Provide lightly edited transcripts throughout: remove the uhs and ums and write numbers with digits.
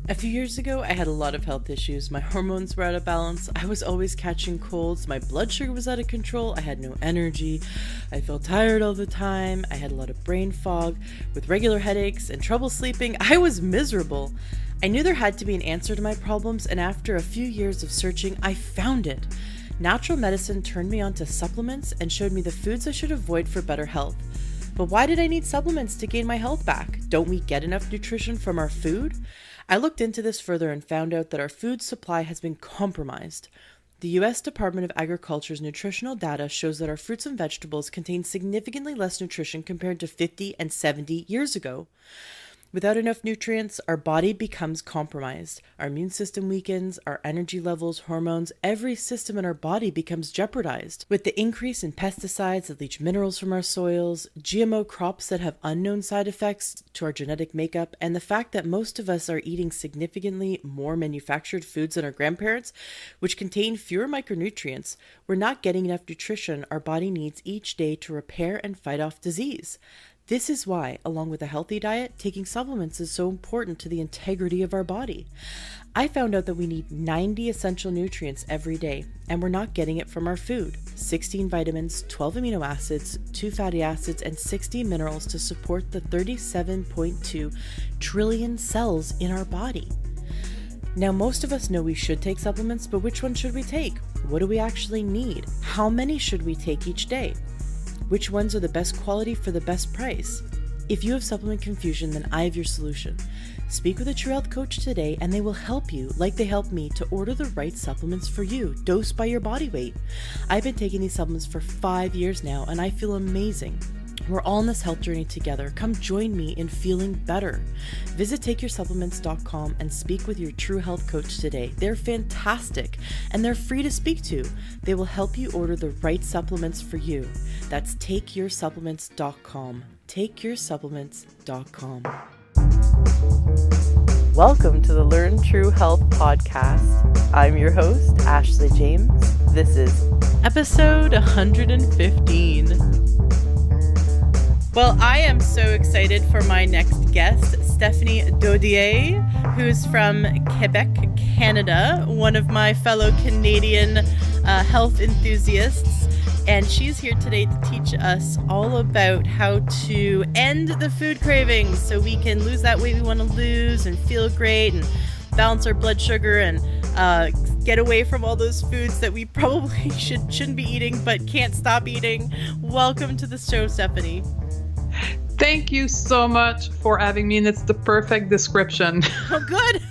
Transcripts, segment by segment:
A few years ago, I had a lot of health issues. My hormones were out of balance. I was always catching colds. My blood sugar was out of control. I had no energy. I felt tired all the time. I had a lot of brain fog with regular headaches and trouble sleeping. I was miserable. I knew there had to be an answer to my problems, and after a few years of searching, I found it. Natural medicine turned me onto supplements and showed me the foods I should avoid for better health. But why did I need supplements to gain my health back? Don't we get enough nutrition from our food? I looked into this further and found out that our food supply has been compromised. The U.S. Department of Agriculture's nutritional data shows that our fruits and vegetables contain significantly less nutrition compared to 50 and 70 years ago. Without enough nutrients, our body becomes compromised. Our immune system weakens, our energy levels, hormones, every system in our body becomes jeopardized. With the increase in pesticides that leach minerals from our soils, GMO crops that have unknown side effects to our genetic makeup, and the fact that most of us are eating significantly more manufactured foods than our grandparents, which contain fewer micronutrients, we're not getting enough nutrition our body needs each day to repair and fight off disease. This is why, along with a healthy diet, taking supplements is so important to the integrity of our body. I found out that we need 90 essential nutrients every day, and we're not getting it from our food. 16 vitamins, 12 amino acids, 2 fatty acids, and 60 minerals to support the 37.2 trillion cells in our body. Now, most of us know we should take supplements, but which one should we take? What do we actually need? How many should we take each day? Which ones are the best quality for the best price? If you have supplement confusion, then I have your solution. Speak with a True Health coach today and they will help you, like they helped me, to order the right supplements for you, dosed by your body weight. I've been taking these supplements for 5 years now and I feel amazing. We're all on this health journey together. Come join me in feeling better. Visit takeyoursupplements.com and speak with your True Health coach today. They're fantastic and they're free to speak to. They will help you order the right supplements for you. That's takeyoursupplements.com. Takeyoursupplements.com. Welcome to the Learn True Health podcast. I'm your host, Ashley James. This is episode 115. Well, I am so excited for my next guest, Stephanie Dodier, who's from Quebec, Canada, one of my fellow Canadian health enthusiasts. And she's here today to teach us all about how to end the food cravings so we can lose that weight we want to lose and feel great and balance our blood sugar and get away from all those foods that we probably shouldn't be eating but can't stop eating. Welcome to the show, Stephanie. Thank you so much for having me, and it's the perfect description. Oh, good.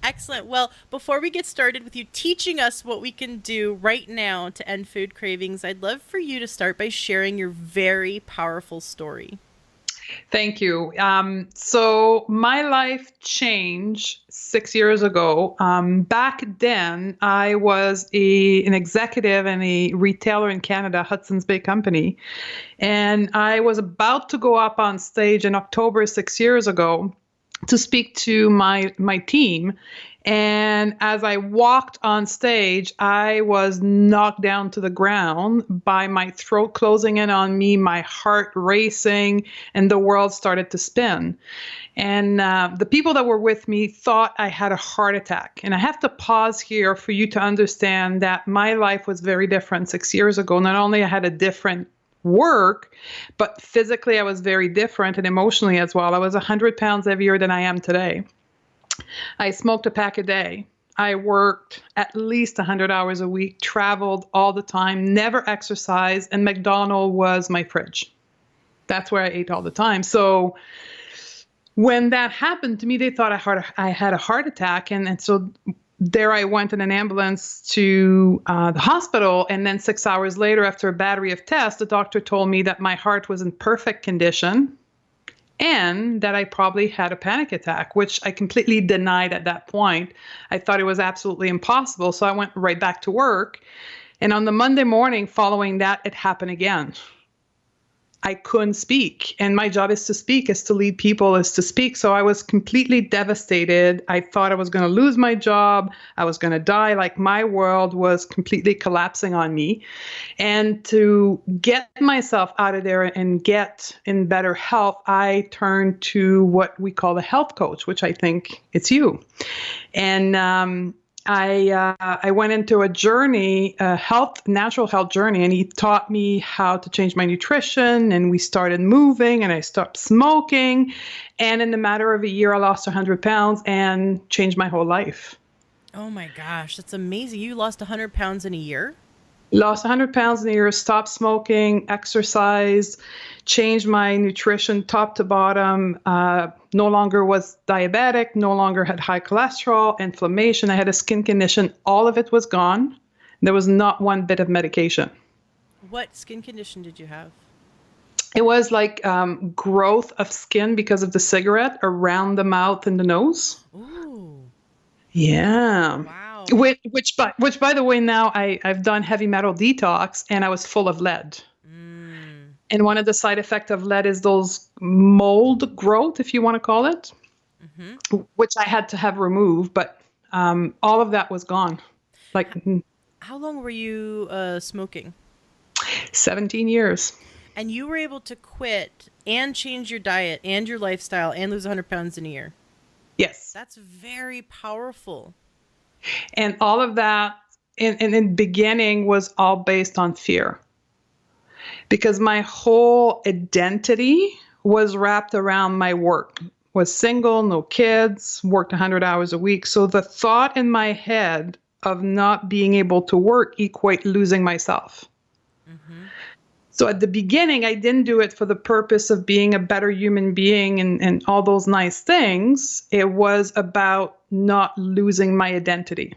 Excellent. Well, before we get started with you teaching us what we can do right now to end food cravings, I'd love for you to start by sharing your very powerful story. Thank you. So my life changed 6 years ago. Back then, I was an executive in a retailer in Canada, Hudson's Bay Company, and I was about to go up on stage in October 6 years ago to speak to my team. And as I walked on stage, I was knocked down to the ground by my throat closing in on me, my heart racing, and the world started to spin. And the people that were with me thought I had a heart attack. And I have to pause here for you to understand that my life was very different 6 years ago. Not only I had a different work, but physically I was very different and emotionally as well. I was 100 pounds heavier than I am today. I smoked a pack a day. I worked at least 100 hours a week, traveled all the time, never exercised, and McDonald's was my fridge. That's where I ate all the time. So when that happened to me, they thought I had a heart attack. And so there I went in an ambulance to the hospital. And then 6 hours later, after a battery of tests, the doctor told me that my heart was in perfect condition and that I probably had a panic attack, which I completely denied at that point. I thought it was absolutely impossible. So I went right back to work. And on the Monday morning following that, it happened again. I couldn't speak. And my job is to speak, is to lead people, is to speak. So I was completely devastated. I thought I was going to lose my job. I was going to die. Like my world was completely collapsing on me. And to get myself out of there and get in better health, I turned to what we call a health coach, which I think it's you. And I went into a journey, a natural health journey, and he taught me how to change my nutrition, and we started moving, and I stopped smoking. And in the matter of a year, I lost 100 pounds and changed my whole life. Oh my gosh, that's amazing. You lost 100 pounds in a year? Lost 100 pounds in a year, stopped smoking, exercised, changed my nutrition top to bottom, no longer was diabetic, no longer had high cholesterol, inflammation. I had a skin condition. All of it was gone. There was not one bit of medication. What skin condition did you have? It was like growth of skin because of the cigarette around the mouth and the nose. Ooh. Yeah. Wow. Which by the way, now I've done heavy metal detox and I was full of lead. And one of the side effects of lead is those mold growth, if you want to call it, which I had to have removed. But all of that was gone. Like, how long were you smoking? 17 years. And you were able to quit and change your diet and your lifestyle and lose 100 pounds in a year. Yes. That's very powerful. And all of that in the beginning was all based on fear. Because my whole identity was wrapped around my work. Was single, no kids, worked 100 hours a week. So the thought in my head of not being able to work equate losing myself. So at the beginning, I didn't do it for the purpose of being a better human being and all those nice things. It was about not losing my identity.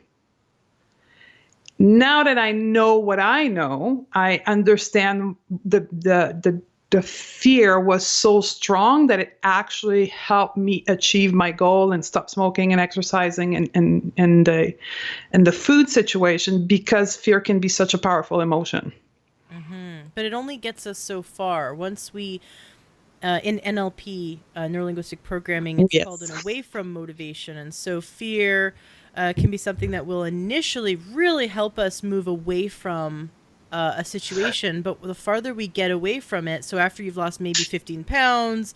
Now that I know what I know, I understand the fear was so strong that it actually helped me achieve my goal and stop smoking and exercising and the food situation, because fear can be such a powerful emotion. But it only gets us so far. Once we, in NLP, neuro-linguistic programming, it's called an away from motivation. And so fear can be something that will initially really help us move away from a situation. But the farther we get away from it, so after you've lost maybe 15 pounds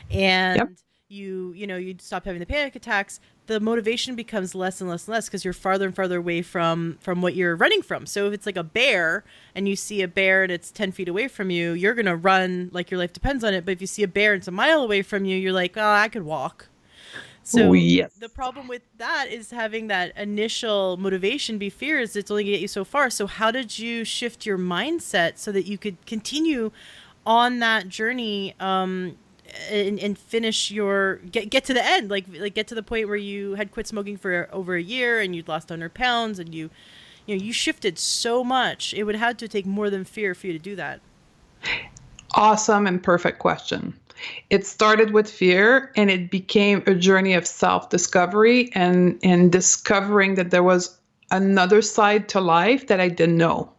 and you stop having the panic attacks, the motivation becomes less and less and less because you're farther and farther away from what you're running from. So if it's like a bear and you see a bear and it's 10 feet away from you, you're going to run like your life depends on it. But if you see a bear and it's a mile away from you, you're like, oh, I could walk. So the problem with that is having that initial motivation be fear is it's only going to get you so far. So how did you shift your mindset so that you could continue on that journey and finish your get to the end, like get to the point where you had quit smoking for over a year and you'd lost 100 pounds and you shifted so much? It would have to take more than fear for you to do that. Awesome and perfect question. It started with fear and it became a journey of self-discovery and discovering that there was another side to life that I didn't know.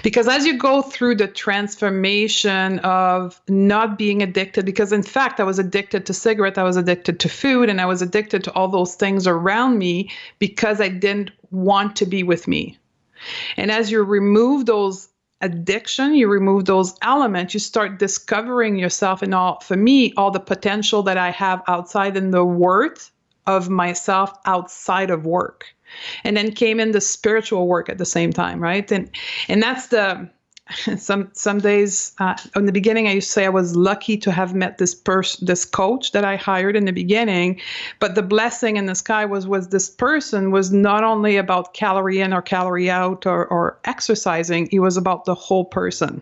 Because as you go through the transformation of not being addicted, because in fact, I was addicted to cigarettes, I was addicted to food, and I was addicted to all those things around me because I didn't want to be with me. And as you remove those addiction, you remove those elements, you start discovering yourself and for me, all the potential that I have outside and the worth of myself outside of work. And then came in the spiritual work at the same time, right? And that's some days in the beginning, I used to say I was lucky to have met this coach that I hired in the beginning. But the blessing in the sky was this person was not only about calorie in or calorie out or exercising, it was about the whole person.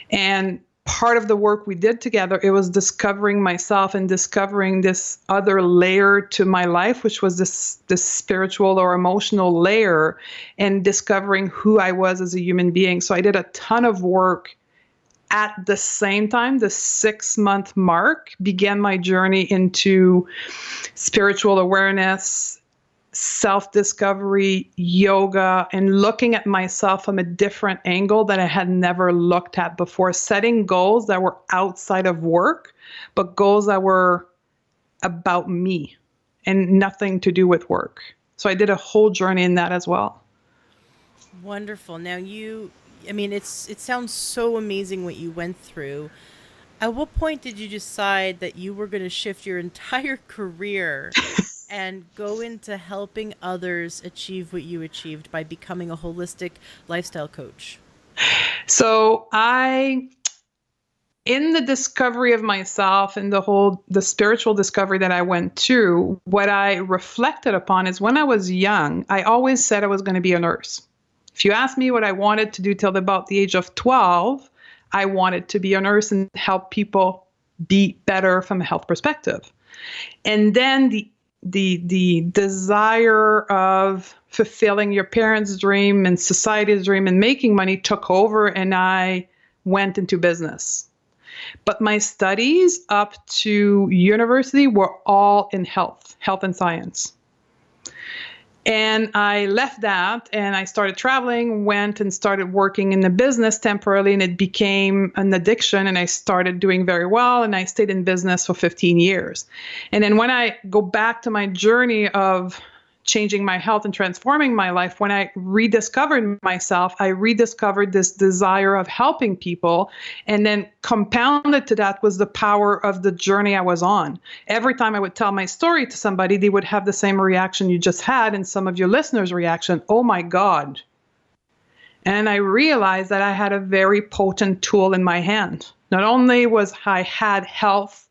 And part of the work we did together, it was discovering myself and discovering this other layer to my life, which was this spiritual or emotional layer, and discovering who I was as a human being. So I did a ton of work at the same time. The 6-month mark began my journey into spiritual awareness, self-discovery, yoga, and looking at myself from a different angle that I had never looked at before, setting goals that were outside of work, but goals that were about me and nothing to do with work. So I did a whole journey in that as well. Wonderful. Now I mean, it sounds so amazing what you went through. At what point did you decide that you were going to shift your entire career and go into helping others achieve what you achieved by becoming a holistic lifestyle coach? So in the discovery of myself and the spiritual discovery that I went through, what I reflected upon is when I was young, I always said I was going to be a nurse. If you ask me what I wanted to do till about the age of 12, I wanted to be a nurse and help people be better from a health perspective. And then the desire of fulfilling your parents' dream and society's dream and making money took over, and I went into business. But my studies up to university were all in health and science. And I left that and I started traveling, went and started working in the business temporarily, and it became an addiction, and I started doing very well, and I stayed in business for 15 years. And then when I go back to my journey of changing my health and transforming my life, when I rediscovered myself, I rediscovered this desire of helping people. And then compounded to that was the power of the journey I was on. Every time I would tell my story to somebody, they would have the same reaction you just had, and some of your listeners' reaction, oh my God. And I realized that I had a very potent tool in my hand. Not only was I had health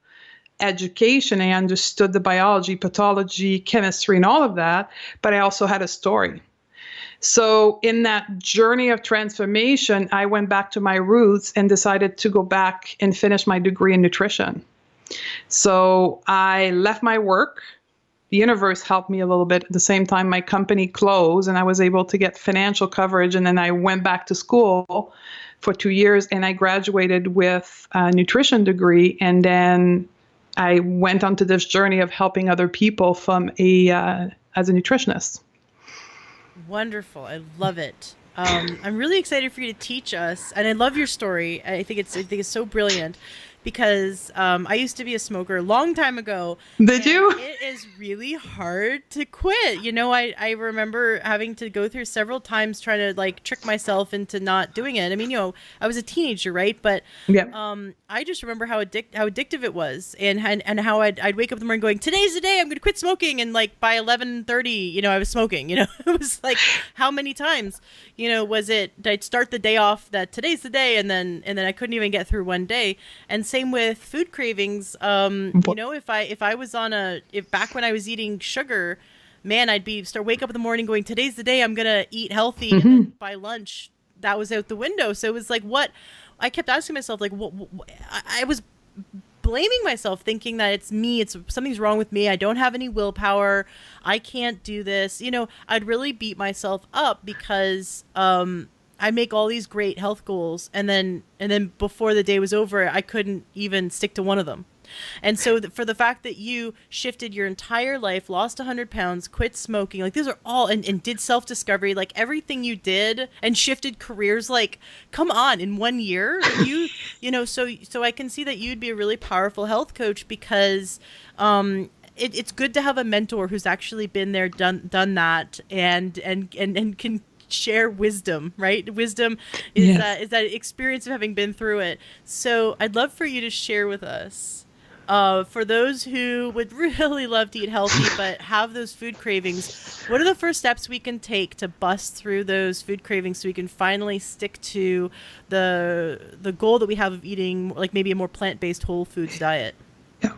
education, I understood the biology, pathology, chemistry, and all of that, but I also had a story. So in that journey of transformation, I went back to my roots and decided to go back and finish my degree in nutrition. So I left my work. The universe helped me a little bit. At the same time, my company closed and I was able to get financial coverage. And then I went back to school for 2 years and I graduated with a nutrition degree. And then I went onto this journey of helping other people as a nutritionist. Wonderful. I love it. I'm really excited for you to teach us, and I love your story. I think it's so brilliant because I used to be a smoker a long time ago. Did you? It is really hard to quit. You know, I remember having to go through several times trying to like trick myself into not doing it. I mean, you know, I was a teenager, right? But I just remember how addictive it was, and how I'd wake up in the morning going, today's the day I'm going to quit smoking, and like by 11:30, you know, I was smoking. You know, it was like how many times, you know, was it? I'd start the day off that today's the day, and then I couldn't even get through one day. And same with food cravings. You know, if I was back when I was eating sugar, man, I'd wake up in the morning going, today's the day I'm gonna eat healthy, and then by lunch that was out the window. So it was like, what I kept asking myself, like, what I was blaming myself, thinking that it's me, it's something's wrong with me, I don't have any willpower, I can't do this. You know, I'd really beat myself up because I make all these great health goals, and then before the day was over, I couldn't even stick to one of them. And so for the fact that you shifted your entire life, lost 100 pounds, quit smoking, like these are all, and did self-discovery, like everything you did, and shifted careers, like, come on, in 1 year, you know, so I can see that you'd be a really powerful health coach because it's good to have a mentor who's actually been there, done that, and can share wisdom, right? Wisdom is that experience of having been through it. So I'd love for you to share with us, for those who would really love to eat healthy but have those food cravings, what are the first steps we can take to bust through those food cravings so we can finally stick to the goal that we have of eating like maybe a more plant-based whole foods diet? Yeah.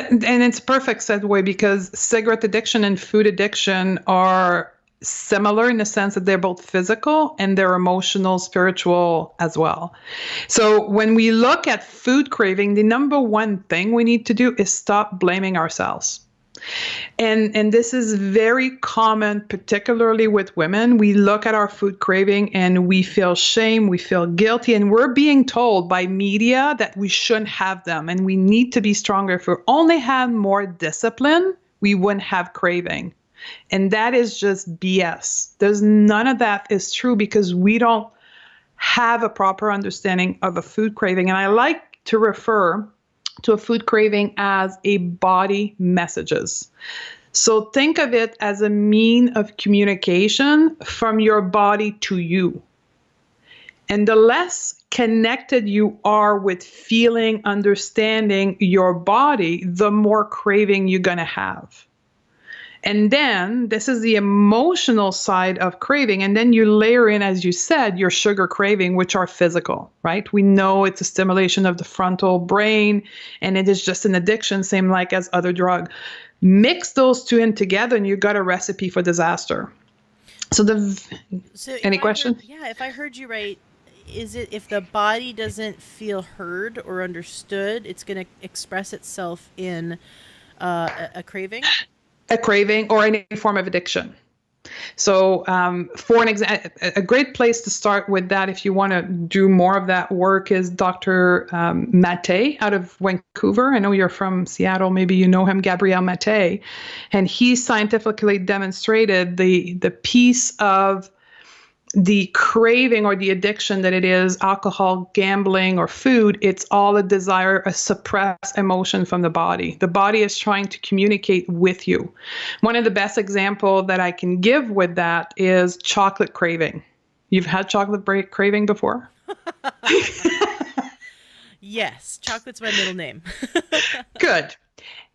And it's a perfect segue because cigarette addiction and food addiction are similar in the sense that they're both physical and they're emotional, spiritual as well. So when we look at food craving, the number one thing we need to do is stop blaming ourselves. And this is very common, particularly with women. We look at our food craving and we feel shame, we feel guilty, and we're being told by media that we shouldn't have them and we need to be stronger. If we only had more discipline, we wouldn't have craving. And that is just BS. There's none of that is true because we don't have a proper understanding of a food craving. And I like to refer to a food craving as a body messages. So think of it as a mean of communication from your body to you. And the less connected you are with feeling, understanding your body, the more craving you're going to have. And then this is the emotional side of craving. And then you layer in, as you said, your sugar craving, which are physical, right? We know it's a stimulation of the frontal brain and it is just an addiction, same like as other drug. Mix those two in together and you got a recipe for disaster. So any question? Yeah, if I heard you right, is it if the body doesn't feel heard or understood, it's going to express itself in a craving? A craving or any form of addiction. So for an example, a great place to start with that if you want to do more of that work is Dr. Maté out of Vancouver. I know you're from Seattle. Maybe you know him, Gabriel Maté. And he scientifically demonstrated the piece of the craving or the addiction that it is alcohol, gambling, or food. It's all a desire, a suppressed emotion from the body. The body is trying to communicate with you. One of the best examples that I can give with that is chocolate craving. You've had chocolate craving before? Yes, chocolate's my middle name. Good.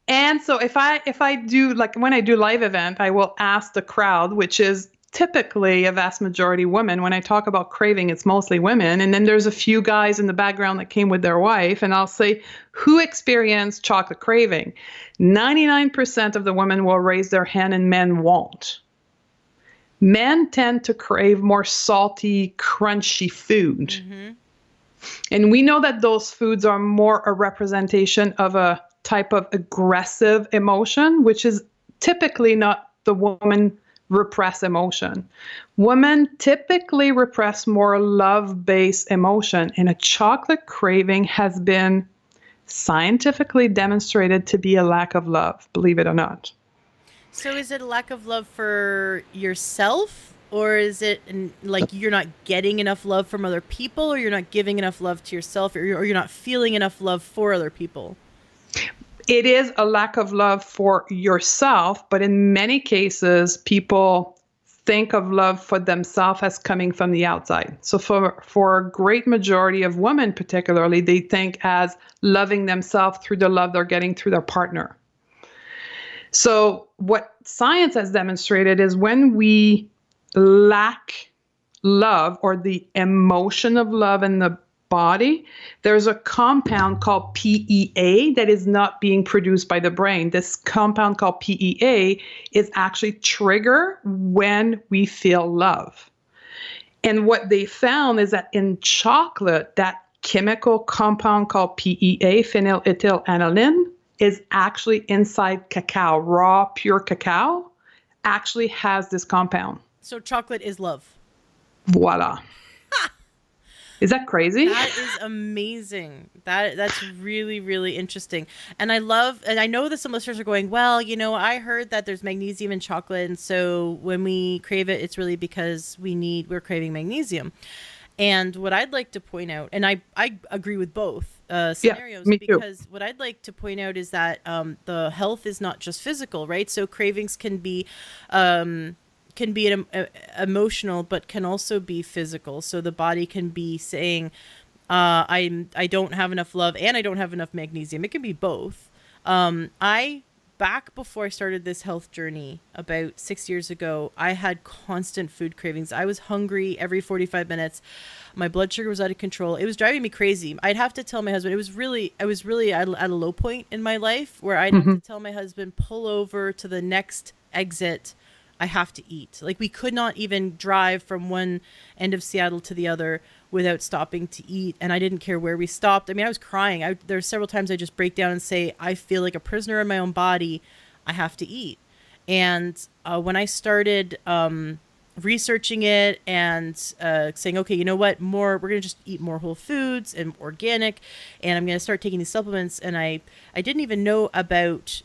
And so if I do, like when I do live event, I will ask the crowd, which is typically a vast majority women. When I talk about craving, it's mostly women. And then there's a few guys in the background that came with their wife. And I'll say, who experienced chocolate craving? 99% of the women will raise their hand and men won't. Men tend to crave more salty, crunchy food. Mm-hmm. And we know that those foods are more a representation of a type of aggressive emotion, which is typically not the woman repress emotion. Women typically repress more love-based emotion, and a chocolate craving has been scientifically demonstrated to be a lack of love, believe it or not. So is it a lack of love for yourself, or is it like you're not getting enough love from other people, or you're not giving enough love to yourself, or you're not feeling enough love for other people? It is a lack of love for yourself, but in many cases, people think of love for themselves as coming from the outside. So for a great majority of women particularly, they think as loving themselves through the love they're getting through their partner. So what science has demonstrated is when we lack love or the emotion of love in the body, there's a compound called PEA that is not being produced by the brain. This compound called PEA is actually triggered when we feel love. And what they found is that in chocolate, that chemical compound called PEA, phenylethylamine, is actually inside cacao. Raw, pure cacao actually has this compound. So chocolate is love. Voila. Is that crazy? That is amazing. That's really, really interesting. And I know that some listeners are going, well, I heard that there's magnesium in chocolate. And so when we crave it, it's really because we're craving magnesium. And what I'd like to point out, and I agree with both scenarios, me too. Because what I'd like to point out is that the health is not just physical, right? So cravings can be emotional, but can also be physical. So the body can be saying, I don't have enough love and I don't have enough magnesium. It can be both. Back before I started this health journey about 6 years ago, I had constant food cravings. I was hungry every 45 minutes. My blood sugar was out of control. It was driving me crazy. I'd have to tell my husband, I was really at a low point in my life where I'd have to tell my husband, pull over to the next exit. I have to eat. Like, we could not even drive from one end of Seattle to the other without stopping to eat. And I didn't care where we stopped. I mean, I was crying. There's several times I just break down and say, I feel like a prisoner in my own body. I have to eat. And when I started researching it and saying, okay, you know what, we're going to just eat more whole foods and organic, and I'm going to start taking these supplements. And I didn't even know about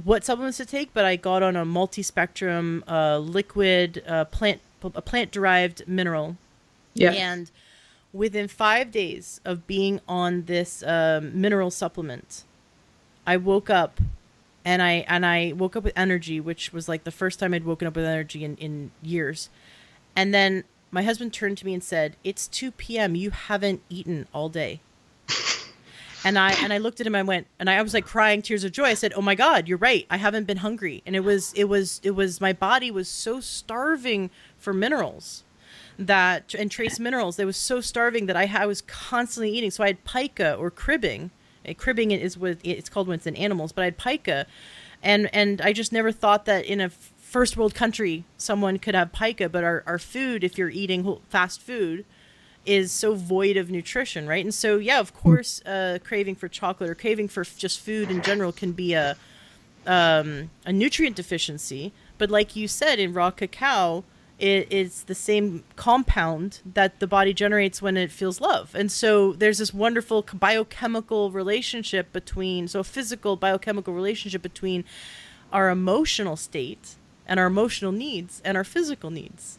what supplements to take, but I got on a multi-spectrum liquid a plant-derived mineral. Yeah. And within 5 days of being on this mineral supplement, I woke up, and I woke up with energy, which was like the first time I'd woken up with energy in years. And then my husband turned to me and said, "It's 2 p.m. You haven't eaten all day." And I looked at him, I went, and I was like crying tears of joy. I said, "Oh my God, you're right. I haven't been hungry." And it was my body was so starving for minerals and trace minerals. It was so starving that I was constantly eating. So I had pica or cribbing. Cribbing it's called when it's in animals, but I had pica, and I just never thought that in a first world country someone could have pica. But our food, if you're eating fast food, is so void of nutrition, right? And so, yeah, of course, craving for chocolate or craving for just food in general can be a nutrient deficiency. But like you said, in raw cacao, it's the same compound that the body generates when it feels love. And so there's this wonderful biochemical relationship a physical biochemical relationship between our emotional state and our emotional needs and our physical needs.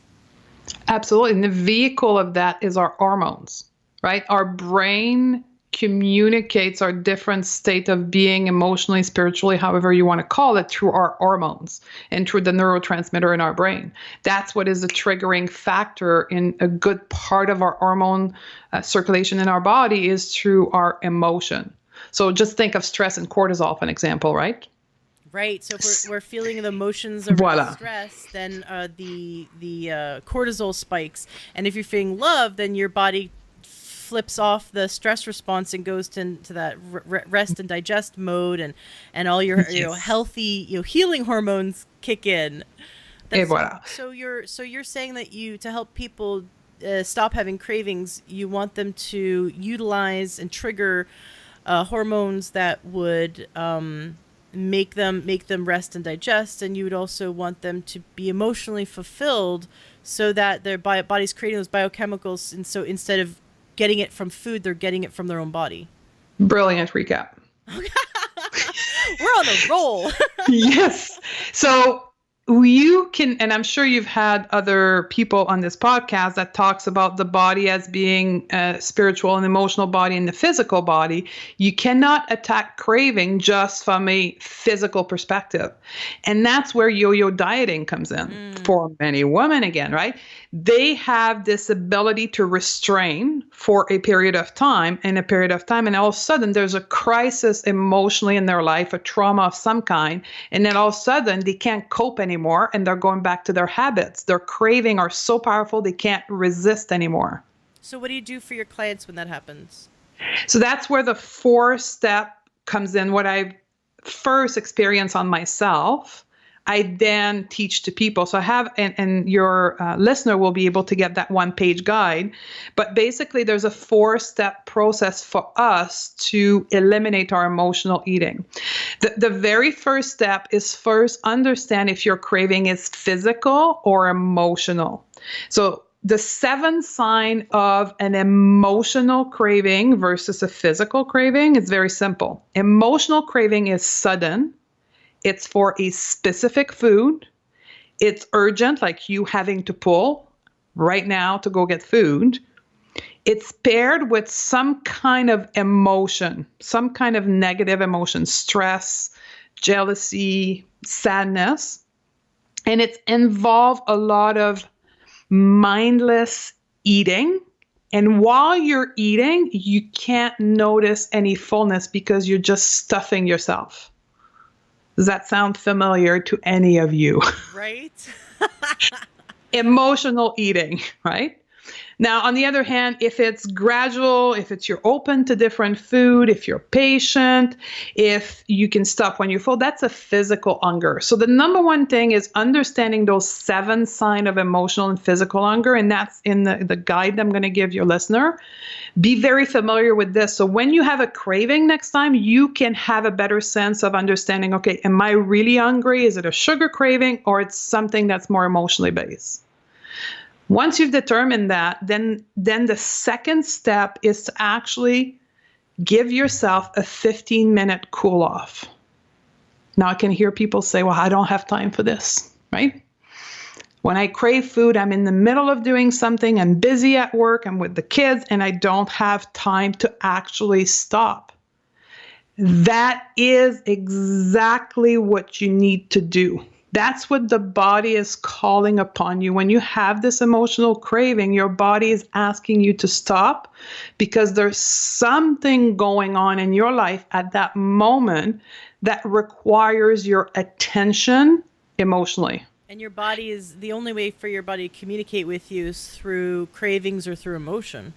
Absolutely. And the vehicle of that is our hormones, right? Our brain communicates our different state of being emotionally, spiritually, however you want to call it, through our hormones and through the neurotransmitter in our brain. That's what is the triggering factor in a good part of our hormone circulation in our body is through our emotion. So just think of stress and cortisol for an example, right? Right. So if we're feeling the emotions of stress, then the cortisol spikes. And if you're feeling love, then your body flips off the stress response and goes to that rest and digest mode, and all your healthy healing hormones kick in. So you're saying that to help people stop having cravings, you want them to utilize and trigger hormones that would make them rest and digest, and you would also want them to be emotionally fulfilled so that their body's creating those biochemicals, and so instead of getting it from food, they're getting it from their own body. Brilliant recap. We're on a roll. Yes. So you can, and I'm sure you've had other people on this podcast that talks about the body as being a spiritual and emotional body and the physical body. You cannot attack craving just from a physical perspective. And that's where yo-yo dieting comes in for many women again, right? They have this ability to restrain for a period of time, and all of a sudden there's a crisis emotionally in their life, a trauma of some kind, and then all of a sudden they can't cope anymore and they're going back to their habits. Their craving are so powerful they can't resist anymore. So what do you do for your clients when that happens? So that's where the 4-step comes in. What I first experience on myself, I then teach to people. So I have, and your listener will be able to get that 1-page guide. But basically, there's a 4-step process for us to eliminate our emotional eating. The very first step is first understand if your craving is physical or emotional. So the 7 sign of an emotional craving versus a physical craving is very simple. Emotional craving is sudden. It's for a specific food. It's urgent, like you having to pull right now to go get food. It's paired with some kind of emotion, some kind of negative emotion, stress, jealousy, sadness. And it's involved a lot of mindless eating. And while you're eating, you can't notice any fullness because you're just stuffing yourself. Does that sound familiar to any of you? Right. Emotional eating, right? Now, on the other hand, if it's gradual, if you're open to different food, if you're patient, if you can stop when you're full, that's a physical hunger. So the number one thing is understanding those 7 signs of emotional and physical hunger, and that's in the guide I'm going to give your listener. Be very familiar with this. So when you have a craving next time, you can have a better sense of understanding, okay, am I really hungry? Is it a sugar craving, or it's something that's more emotionally based? Once you've determined that, then the second step is to actually give yourself a 15-minute cool off. Now I can hear people say, well, I don't have time for this, right? When I crave food, I'm in the middle of doing something, I'm busy at work, I'm with the kids, and I don't have time to actually stop. That is exactly what you need to do. That's what the body is calling upon you. When you have this emotional craving, your body is asking you to stop because there's something going on in your life at that moment that requires your attention emotionally. And your body is the only way for your body to communicate with you is through cravings or through emotion.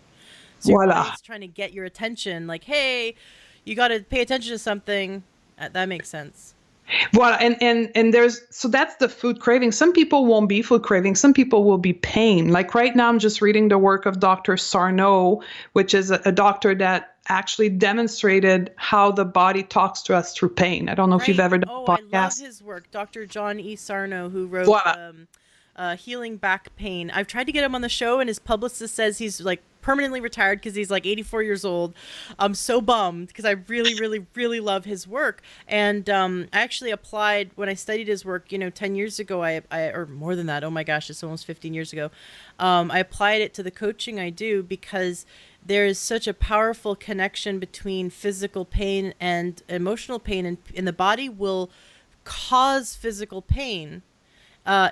So your Voila. body's trying to get your attention, like, hey, you got to pay attention to something. That makes sense. Well, and there's, so that's the food craving. Some people won't be food craving. Some people will be pain. Like right now, I'm just reading the work of Dr. Sarno, which is a doctor that actually demonstrated how the body talks to us through pain. I don't know if you've ever done a podcast. I love his work. Dr. John E. Sarno, who wrote Healing Back Pain. I've tried to get him on the show, and his publicist says he's like permanently retired because he's like 84 years old. I'm so bummed because I really, really, really love his work. And I actually applied when I studied his work, 10 years ago, I or more than that. Oh my gosh, it's almost 15 years ago. I applied it to the coaching I do because there is such a powerful connection between physical pain and emotional pain, and the body will cause physical pain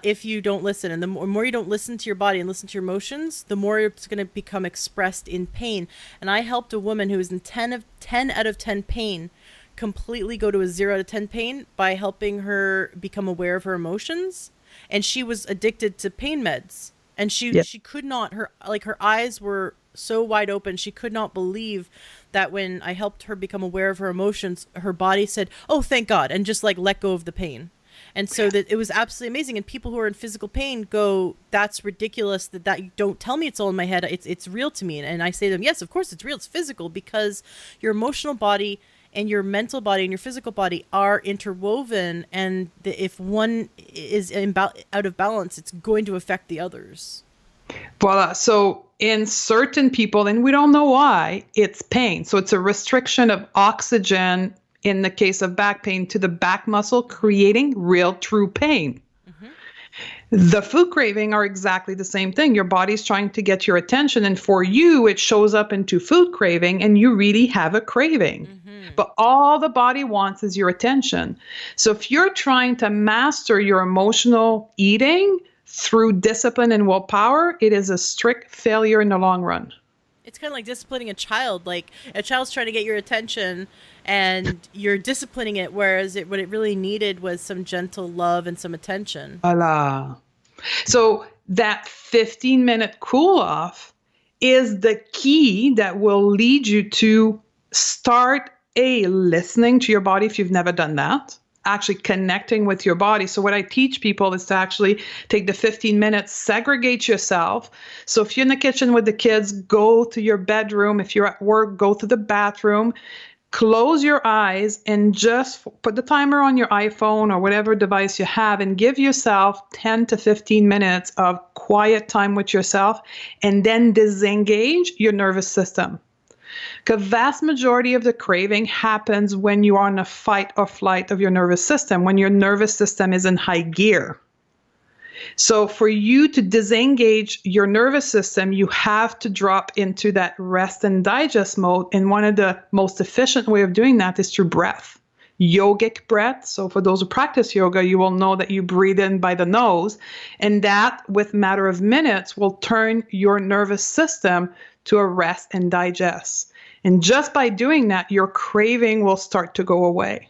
if you don't listen. And the more you don't listen to your body and listen to your emotions, the more it's going to become expressed in pain. And I helped a woman who was in 10 out of 10 pain completely go to a 0 out of 10 pain by helping her become aware of her emotions. And she was addicted to pain meds. And she could not, her eyes were so wide open. She could not believe that when I helped her become aware of her emotions, her body said, oh, thank God, and just like let go of the pain. And so that it was absolutely amazing. And people who are in physical pain go, that's ridiculous that you don't tell me it's all in my head. It's real to me. And I say to them, yes, of course it's real. It's physical because your emotional body and your mental body and your physical body are interwoven. And if one is out of balance, it's going to affect the others. Voila. So in certain people, and we don't know why, it's pain. So it's a restriction of oxygen in the case of back pain to the back muscle, creating real true pain. Mm-hmm. The food craving are exactly the same thing. Your body's trying to get your attention, and for you, it shows up into food craving, and you really have a craving. Mm-hmm. But all the body wants is your attention. So if you're trying to master your emotional eating through discipline and willpower, it is a strict failure in the long run. It's kind of like disciplining a child. Like a child's trying to get your attention and you're disciplining it, whereas what it really needed was some gentle love and some attention. Voila. So that 15-minute cool off is the key that will lead you to start listening to your body if you've never done that. Actually connecting with your body. So what I teach people is to actually take the 15 minutes, segregate yourself. So if you're in the kitchen with the kids, go to your bedroom. If you're at work, go to the bathroom, close your eyes and just put the timer on your iPhone or whatever device you have and give yourself 10 to 15 minutes of quiet time with yourself and then disengage your nervous system. The vast majority of the craving happens when you are in a fight or flight of your nervous system, when your nervous system is in high gear. So for you to disengage your nervous system, you have to drop into that rest and digest mode. And one of the most efficient way of doing that is through breath. Yogic breath. So for those who practice yoga, you will know that you breathe in by the nose. And that, with a matter of minutes, will turn your nervous system to a rest and digest. And just by doing that, your craving will start to go away.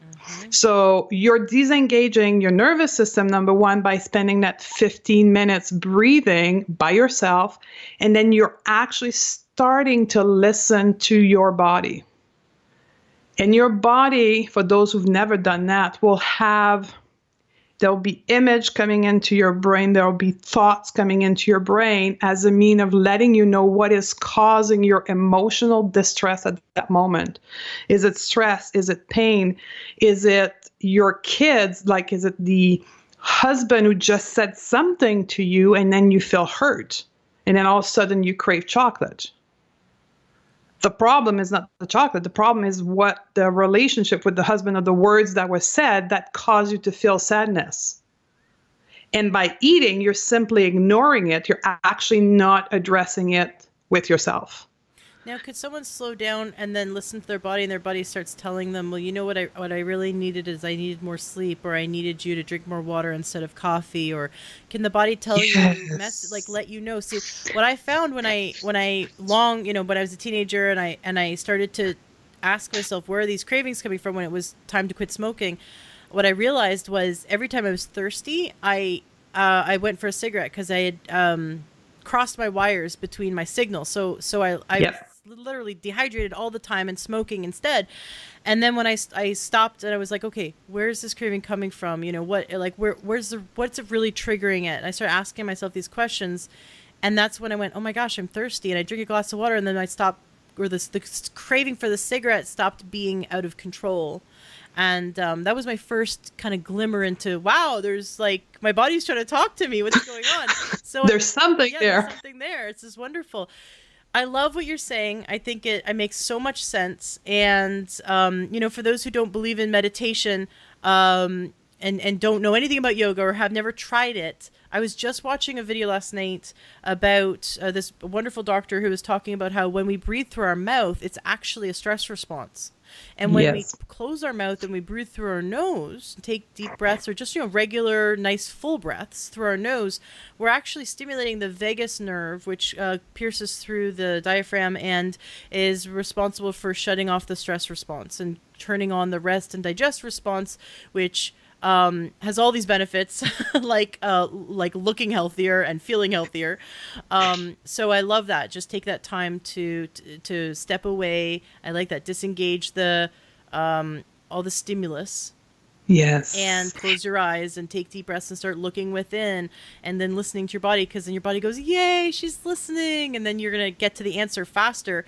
Mm-hmm. So you're disengaging your nervous system, number one, by spending that 15 minutes breathing by yourself. And then you're actually starting to listen to your body. And your body, for those who've never done that, there'll be image coming into your brain. There'll be thoughts coming into your brain as a mean of letting you know what is causing your emotional distress at that moment. Is it stress? Is it pain? Is it your kids? Like, is it the husband who just said something to you and then you feel hurt? And then all of a sudden you crave chocolate. The problem is not the chocolate. The problem is what the relationship with the husband or the words that were said that cause you to feel sadness. And by eating, you're simply ignoring it. You're actually not addressing it with yourself. Now, could someone slow down and then listen to their body, and their body starts telling them, well, you know what I really needed is I needed more sleep, or I needed you to drink more water instead of coffee, or can the body tell you, let you know? See, what I found when I when I was a teenager and I started to ask myself, where are these cravings coming from when it was time to quit smoking? What I realized was every time I was thirsty, I went for a cigarette because I had crossed my wires between my signals. So I literally dehydrated all the time and smoking instead. And then when I stopped and I was like, okay, where's this craving coming from? You know, what's it really triggering it? And I started asking myself these questions. And that's when I went, oh my gosh, I'm thirsty. And I drink a glass of water, and then I stopped, or the craving for the cigarette stopped being out of control. And that was my first kind of glimmer into, wow, there's like, my body's trying to talk to me. What's going on? So there's something there. There's something there. It's just wonderful. I love what you're saying. I think it makes so much sense. And, for those who don't believe in meditation and don't know anything about yoga or have never tried it, I was just watching a video last night about this wonderful doctor who was talking about how when we breathe through our mouth, it's actually a stress response. And when we close our mouth and we breathe through our nose, take deep breaths, or just, regular, nice, full breaths through our nose, we're actually stimulating the vagus nerve, which pierces through the diaphragm and is responsible for shutting off the stress response and turning on the rest and digest response, which has all these benefits, like looking healthier and feeling healthier. So I love that. Just take that time to step away. I like that. Disengage the all the stimulus. Yes. And close your eyes and take deep breaths and start looking within, and then listening to your body, because then your body goes, yay, she's listening. And then you're going to get to the answer faster.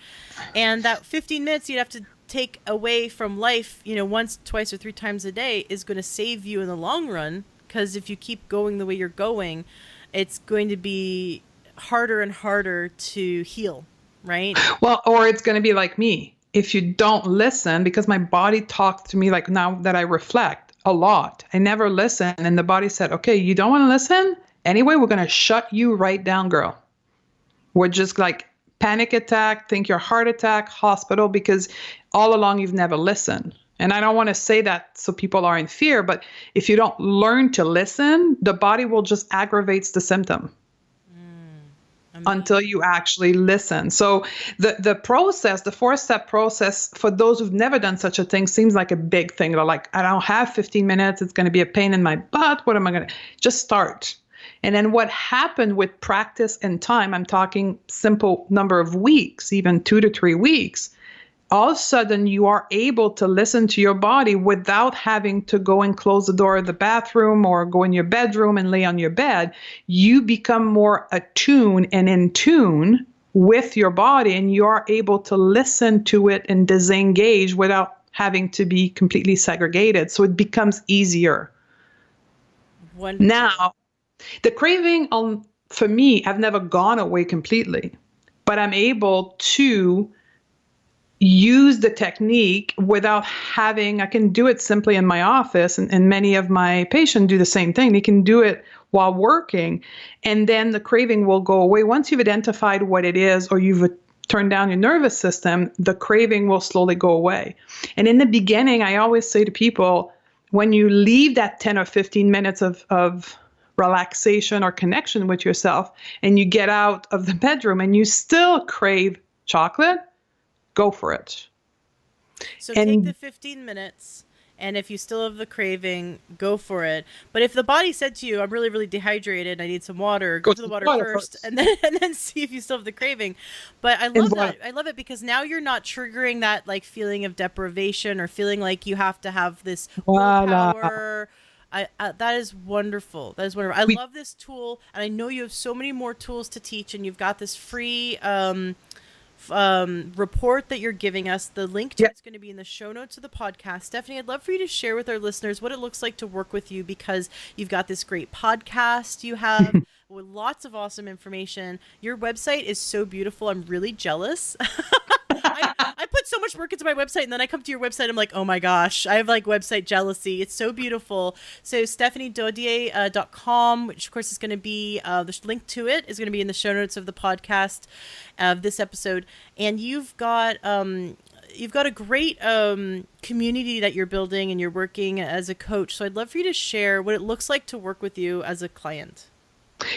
And that 15 minutes you'd have to take away from life, once, twice, or 3 times a day is going to save you in the long run. Because if you keep going the way you're going, it's going to be harder and harder to heal, right? Well, or it's going to be like me. If you don't listen, because my body talks to me, like now that I reflect a lot, I never listen. And the body said, okay, you don't want to listen? Anyway, we're going to shut you right down, girl. We're just like, panic attack, think your heart attack, hospital, because all along you've never listened. And I don't want to say that so people are in fear, but if you don't learn to listen, the body will just aggravate the symptom until you actually listen. So the process, the 4-step process, for those who've never done such a thing, seems like a big thing. They're like, I don't have 15 minutes. It's going to be a pain in my butt. What am I going to just start? And then what happened with practice and time, I'm talking simple number of weeks, even 2 to 3 weeks, all of a sudden you are able to listen to your body without having to go and close the door of the bathroom or go in your bedroom and lay on your bed. You become more attuned and in tune with your body, and you are able to listen to it and disengage without having to be completely segregated. So it becomes easier. Wonderful. Now, the craving for me, I've never gone away completely, but I'm able to use the technique without having, I can do it simply in my office, and many of my patients do the same thing. They can do it while working, and then the craving will go away. Once you've identified what it is, or you've turned down your nervous system, the craving will slowly go away. And in the beginning, I always say to people, when you leave that 10 or 15 minutes of relaxation or connection with yourself, and you get out of the bedroom and you still crave chocolate, go for it. So take the 15 minutes, and if you still have the craving, go for it. But if the body said to you, I'm really, really dehydrated, I need some water, go to the water first. And then see if you still have the craving. But I love that. I love it because now you're not triggering that like feeling of deprivation or feeling like you have to have this willpower. That is wonderful. That is wonderful. I love this tool, and I know you have so many more tools to teach, and you've got this free report that you're giving us. The link to it's going to be in the show notes of the podcast. Stephanie, I'd love for you to share with our listeners what it looks like to work with you, because you've got this great podcast you have with lots of awesome information. Your website is so beautiful. I'm really jealous. I so much work into my website, and then I come to your website, I'm like, oh my gosh, I have like website jealousy. It's so beautiful. So stephaniedodier.com, which of course is going to be, the link to it is going to be in the show notes of the podcast of this episode. And you've got a great community that you're building, and you're working as a coach. So I'd love for you to share what it looks like to work with you as a client.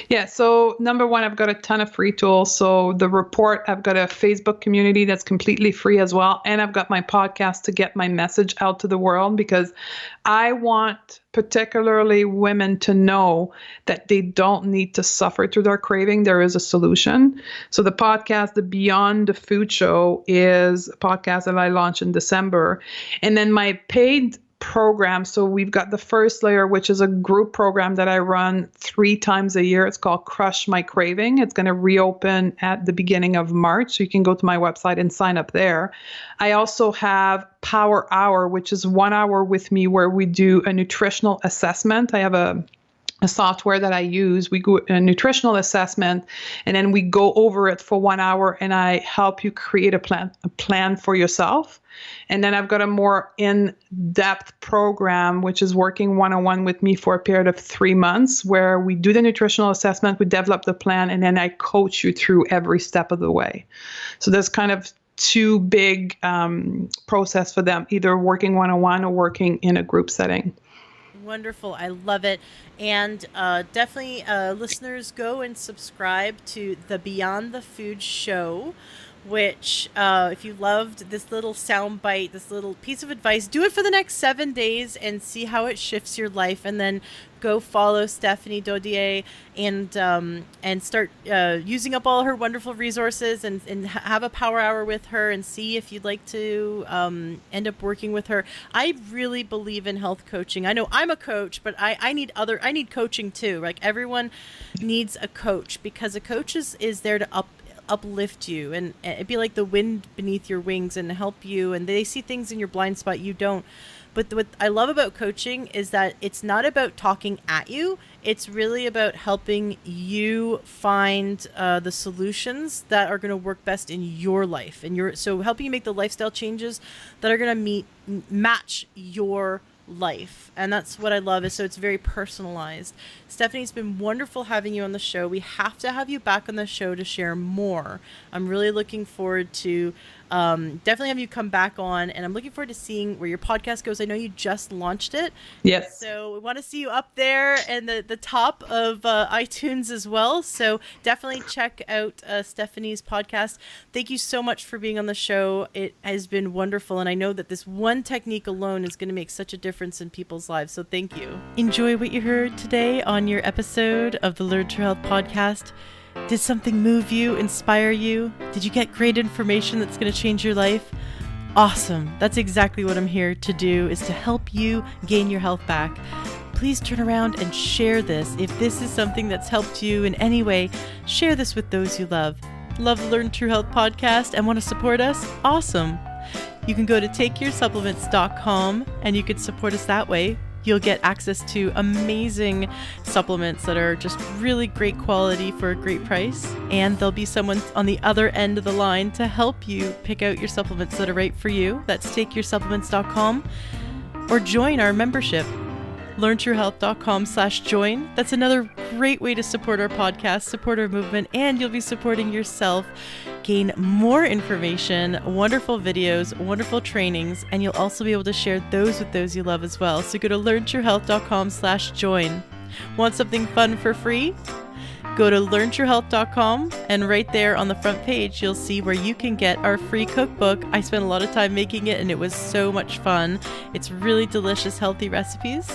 Yeah. So number one, I've got a ton of free tools. So the report, I've got a Facebook community that's completely free as well. And I've got my podcast to get my message out to the world, because I want particularly women to know that they don't need to suffer through their craving. There is a solution. So the podcast, the Beyond the Food Show, is a podcast that I launched in December. And then my paid program. So we've got the first layer, which is a group program that I run 3 times a year. It's called Crush My Craving. It's going to reopen at the beginning of March. So you can go to my website and sign up there. I also have Power Hour, which is 1 hour with me where we do a nutritional assessment. I have a software that I use. We go a nutritional assessment, and then we go over it for 1 hour, and I help you create a plan for yourself. And then I've got a more in-depth program, which is working one-on-one with me for a period of 3 months, where we do the nutritional assessment, we develop the plan, and then I coach you through every step of the way. So there's kind of 2 big process for them, either working one-on-one or working in a group setting. Wonderful. I love it. And definitely listeners, go and subscribe to the Beyond the Food Show, which if you loved this little sound bite, this little piece of advice, do it for the next 7 days and see how it shifts your life. And then go follow Stephanie Dodier and start using up all her wonderful resources, and have a power hour with her, and see if you'd like to end up working with her. I really believe in health coaching. I know I'm a coach, but I need coaching too. Like, everyone needs a coach, because a coach is there to uplift you, and it'd be like the wind beneath your wings, and help you, and they see things in your blind spot you don't. But what I love about coaching is that it's not about talking at you. It's really about helping you find the solutions that are going to work best in your life, and so helping you make the lifestyle changes that are going to match your life. And that's what I love, is so it's very personalized. Stephanie, it's been wonderful having you on the show. We have to have you back on the show to share more. I'm really looking forward to definitely have you come back on, and I'm looking forward to seeing where your podcast goes. I know you just launched it. Yes. So we want to see you up there and the top of iTunes as well. So definitely check out Stephanie's podcast. Thank you so much for being on the show. It has been wonderful, and I know that this one technique alone is going to make such a difference in people's lives. So thank you. Enjoy what you heard today on your episode of the Learn True Health podcast. Did something move you, inspire you? Did you get great information that's going to change your life? Awesome. That's exactly what I'm here to do, is to help you gain your health back. Please turn around and share this. If this is something that's helped you in any way, share this with those you love. Love the Learn True Health podcast and want to support us? Awesome. You can go to takeyoursupplements.com and you can support us that way. You'll get access to amazing supplements that are just really great quality for a great price. And there'll be someone on the other end of the line to help you pick out your supplements that are right for you. That's takeyoursupplements.com. Or join our membership, learntruehealth.com/join. That's another great way to support our podcast, support our movement, and you'll be supporting yourself. Gain more information, wonderful videos, wonderful trainings, and you'll also be able to share those with those you love as well. So go to learntruehealth.com/join. Want something fun for free? Go to learntruehealth.com, and right there on the front page, you'll see where you can get our free cookbook. I spent a lot of time making it, and it was so much fun. It's really delicious, healthy recipes.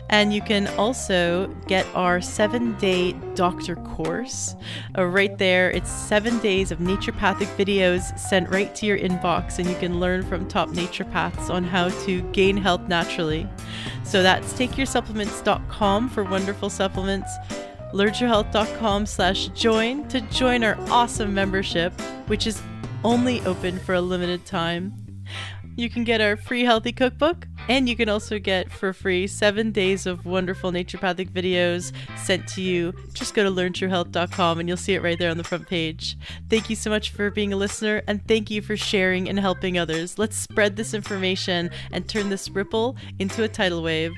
And you can also get our 7-day doctor course. Right there, it's 7 days of naturopathic videos sent right to your inbox, and you can learn from top naturopaths on how to gain health naturally. So that's takeyoursupplements.com for wonderful supplements. learntruehealth.com/join to join our awesome membership, which is only open for a limited time. You can get our free healthy cookbook And you can also get for free 7 days of wonderful naturopathic videos sent to you. Just go to learntruehealth.com and you'll see it right there on the front page. Thank you so much for being a listener, and thank you for sharing and helping others. Let's spread this information and turn this ripple into a tidal wave.